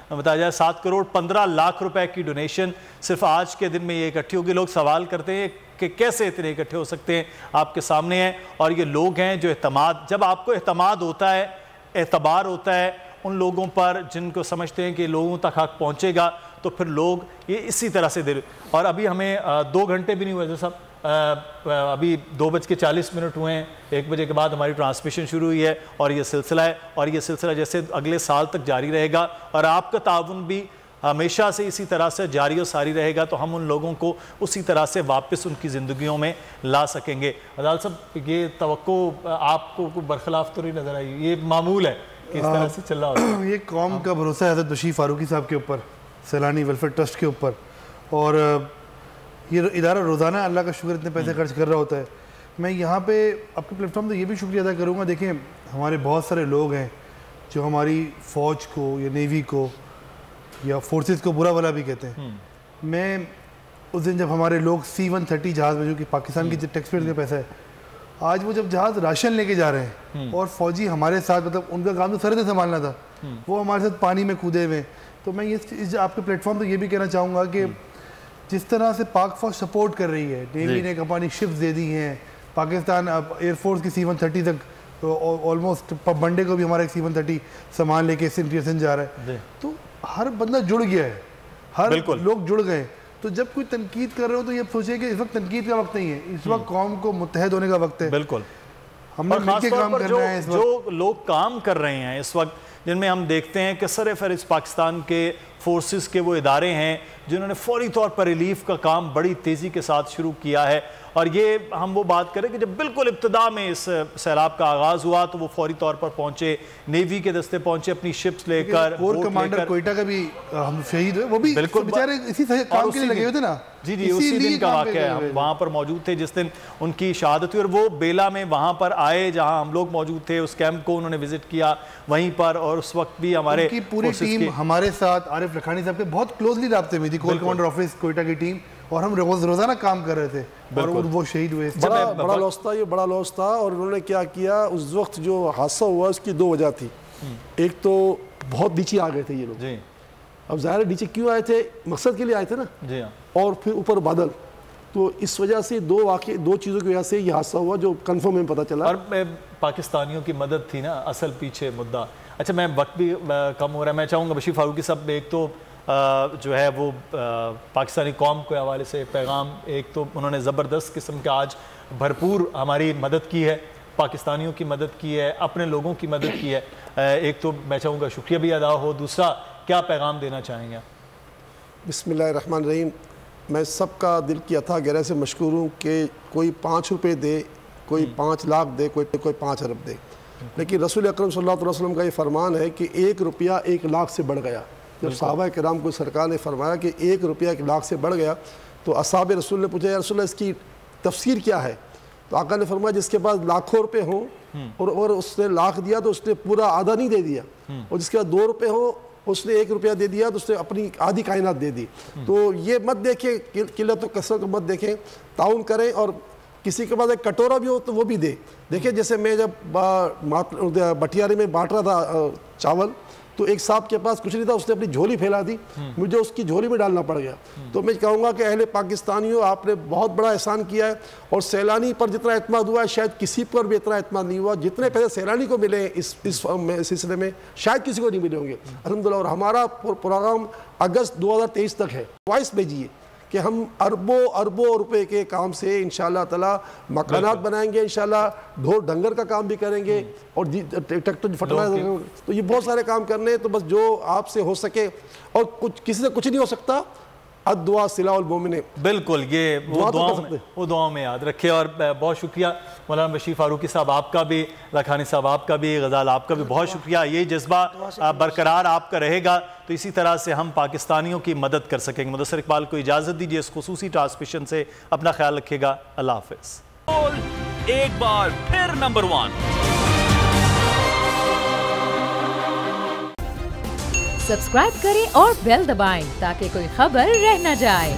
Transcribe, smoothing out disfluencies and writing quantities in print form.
بتایا جائے 7 کروڑ 15 لاکھ روپے کی ڈونیشن صرف آج کے دن میں یہ اکٹھی ہوگی. لوگ سوال کرتے ہیں کہ کیسے اتنے اکٹھے ہو سکتے ہیں, آپ کے سامنے ہیں. اور یہ لوگ ہیں جو جب آپ کو اعتماد ہوتا ہے, اعتبار ہوتا ہے ان لوگوں پر جن کو سمجھتے ہیں کہ لوگوں تک حق پہنچے گا, تو پھر لوگ یہ اسی طرح سے اور ابھی ہمیں 2 گھنٹے بھی نہیں ہوئے صاحب, ابھی 2:40 ہوئے ہیں. 1 بجے کے بعد ہماری ٹرانسمیشن شروع ہوئی ہے اور یہ سلسلہ ہے, اور یہ سلسلہ جیسے اگلے سال تک جاری رہے گا, اور آپ کا تعاون بھی ہمیشہ سے اسی طرح سے جاری و ساری رہے گا, تو ہم ان لوگوں کو اسی طرح سے واپس ان کی زندگیوں میں لا سکیں گے. عدال صاحب, یہ توقع آپ کو برخلاف تو نہیں نظر آئی؟ یہ معمول ہے کہ اس طرح سے چل رہا ہوتا ہے. یہ قوم کا بھروسہ ہے حضرت بشیر فاروقی صاحب کے اوپر, سیلانی ویلفیئر ٹرسٹ کے اوپر, اور یہ ادارہ روزانہ اللہ کا شکر اتنے پیسے خرچ کر رہا ہوتا ہے. میں یہاں پہ آپ کے پلیٹ فارم سے یہ بھی شکریہ ادا کروں گا. دیکھیں, ہمارے بہت سارے لوگ ہیں جو ہماری فوج کو یا نیوی کو یا فورسز کو برا بھلا بھی کہتے ہیں. میں اس دن جب ہمارے لوگ C-130 جہاز میں, جو کہ پاکستان کی ٹیکس پیئر کا پیسہ ہے, آج وہ جب جہاز راشن لے کے جا رہے ہیں اور فوجی ہمارے ساتھ, مطلب ان کا کام تو سرحدیں سنبھالنا تھا, وہ ہمارے ساتھ پانی میں کودے ہوئے. تو میں یہ آپ کے پلیٹ فارم پہ یہ بھی کہنا چاہوں گا کہ جس طرح سے پاک فوج سپورٹ کر رہی ہے, نیوی نے کمپانی شپس دے دی ہیں, پاکستان ایئر فورس کی C-130 تک آلموسٹ منڈے کو بھی ہمارا ایک C-130 سامان لے کے سن جا رہا ہے. تو ہر بندہ جڑ گیا ہے, ہر لوگ جڑ گئے. تو جب کوئی تنقید کر رہے ہو تو یہ سوچے کہ اس وقت تنقید کا وقت نہیں ہے, اس وقت قوم کو متحد ہونے کا وقت ہے. بالکل, ہم نے مل کے کام کرنا ہے. جو لوگ کام کر رہے ہیں اس وقت, جن میں ہم دیکھتے ہیں کہ سرفہرست پاکستان کے فورسز کے وہ ادارے ہیں جنہوں نے فوری طور پر ریلیف کا کام بڑی تیزی کے ساتھ شروع کیا ہے. اور یہ ہم وہ بات کریں کہ جب بالکل ابتدا میں اس سیلاب کا آغاز ہوا تو وہ فوری طور پر پہنچے, نیوی کے دستے پہنچے اپنی شپس لے کر. کور کمانڈر کوئٹہ کا بھی ہم شہید ہوئے, وہ بھی بیچارے اسی کام کے لیے لگے ہوئے تھے نا. جی اسی دن کا واقعہ ہے, ہم وہاں پر موجود تھے جس دن ان کی شہادت ہوئی, اور وہ بیلا میں وہاں پر آئے جہاں ہم لوگ موجود تھے. اس کیمپ کو انہوں نے وزٹ کیا وہیں پر, اور اس وقت بھی ہمارے کی پوری ٹیم ہمارے ساتھ, عارف لکھانی صاحب کے بہت کلوزلی رابطے میں تھی, کور کمانڈر آفس کوئٹہ کی ٹیم, اور ہم روزانہ کام کر رہے تھے, اور وہ شہید ہوئے. بڑا لاس تھا, یہ بڑا لاس تھا. اور انہوں نے کیا کیا, اس وقت جو حادثہ ہوا اس کی 2 وجہ تھی. ایک تو بہت نیچے آ گئے تھے یہ لوگ, اب ظاہر ہے نیچے کیوں آئے تھے, مقصد کے لیے آئے تھے نا, اور پھر اوپر بادل. تو اس وجہ سے 2 چیزوں کی وجہ سے یہ حادثہ ہوا جو کنفرم میں پتہ چلا. اور پاکستانیوں کی مدد تھی نا اصل پیچھے مدعا. اچھا, میں وقت بھی کم ہو رہا ہے, میں چاہوں گا بشیر فاروقی صاحب ایک تو جو ہے وہ پاکستانی قوم کے حوالے سے پیغام, ایک تو انہوں نے زبردست قسم کا آج بھرپور ہماری مدد کی ہے, پاکستانیوں کی مدد کی ہے, اپنے لوگوں کی مدد کی ہے. ایک تو میں چاہوں گا شکریہ بھی ادا ہو, دوسرا کیا پیغام دینا چاہیں گے؟ بسم اللہ الرحمن الرحیم. میں سب کا دل کی اتھا گہرائی سے مشکور ہوں کہ کوئی 5 روپے دے, کوئی 5 لاکھ دے, کوئی 5 ارب دے, لیکن رسول اکرم صلی اللہ علیہ وسلم کا یہ فرمان ہے کہ 1 روپیہ 1 لاکھ سے بڑھ گیا. جب صحابہ کرام کو سرکار نے فرمایا کہ 1 روپیہ 1 لاکھ سے بڑھ گیا, تو اصحاب رسول نے پوچھا, یا رسول اللہ اس کی تفسیر کیا ہے؟ تو آقا نے فرمایا جس کے پاس لاکھوں روپے ہوں اور اس نے لاکھ دیا تو اس نے پورا آدھا نہیں دے دیا, اور جس کے پاس 2 روپے ہوں اس نے 1 روپیہ دے دیا تو اس نے اپنی آدھی کائنات دے دی. تو یہ مت دیکھیں قلت و کثرت کو مت دیکھیں, تعاون کریں, اور کسی کے پاس ایک کٹورا بھی ہو تو وہ بھی دے. دیکھیں جیسے میں جب بٹیاری میں بانٹ رہا تھا چاول, تو ایک صاحب کے پاس کچھ نہیں تھا, اس نے اپنی جھولی پھیلا دی, مجھے اس کی جھولی میں ڈالنا پڑ گیا. تو میں کہوں گا کہ اہل پاکستانیوں, آپ نے بہت بڑا احسان کیا ہے, اور سیلانی پر جتنا اعتماد ہوا ہے شاید کسی پر بھی اتنا اعتماد نہیں ہوا. جتنے پیسے سیلانی کو ملے اس سلسلے میں شاید کسی کو نہیں ملے ہوں گے الحمدللہ. اور ہمارا پروگرام اگست 2023 تک ہے. وائس بھیجیے کہ ہم اربوں روپے کے کام سے انشاءاللہ تعالی مکانات بنائیں گے, انشاءاللہ ڈھول ڈنگر کا کام بھی کریں گے, اور ٹریکٹر فرٹلائزر, تو یہ بہت سارے کام کرنے ہیں. تو بس جو آپ سے ہو سکے, اور کسی سے کچھ نہیں ہو سکتا, الدعاء سلاح المومن. بالکل, یہ وہ دعاؤں میں یاد رکھے. اور بہت شکریہ مولانا بشیر فاروقی صاحب آپ کا بھی, لکھانی صاحب آپ کا بھی, غزال آپ کا بھی بہت شکریہ. یہ جذبہ برقرار آپ کا رہے گا تو اسی طرح سے ہم پاکستانیوں کی مدد کر سکیں گے. مدثر اقبال کو اجازت دیجیے اس خصوصی ٹرانسمیشن سے. اپنا خیال رکھیے گا, اللہ حافظ. ایک بار پھر نمبر 1 سبسکرائب کریں اور بیل دبائیں تاکہ کوئی خبر رہ نہ جائے.